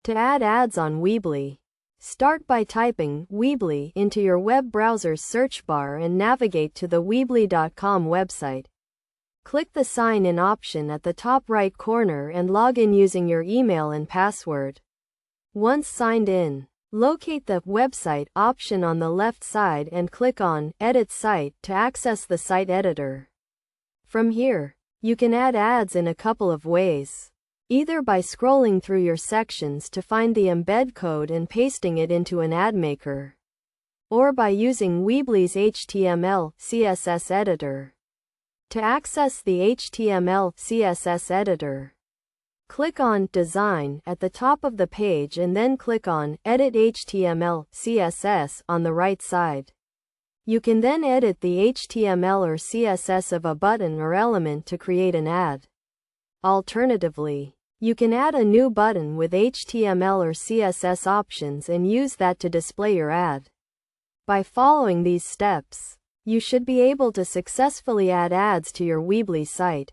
To add ads on Weebly, start by typing Weebly into your web browser's search bar and navigate to the Weebly.com website. Click the Sign In option at the top right corner and log in using your email and password. Once signed in, locate the Website option on the left side and click on Edit Site to access the site editor. From here, you can add ads in a couple of ways. Either by scrolling through your sections to find the embed code and pasting it into an ad maker, or by using Weebly's HTML, CSS editor. To access the HTML, CSS editor, click on Design at the top of the page and then click on Edit HTML, CSS on the right side. You can then edit the HTML or CSS of a button or element to create an ad. Alternatively, you can add a new button with HTML or CSS options and use that to display your ad. By following these steps, you should be able to successfully add ads to your Weebly site.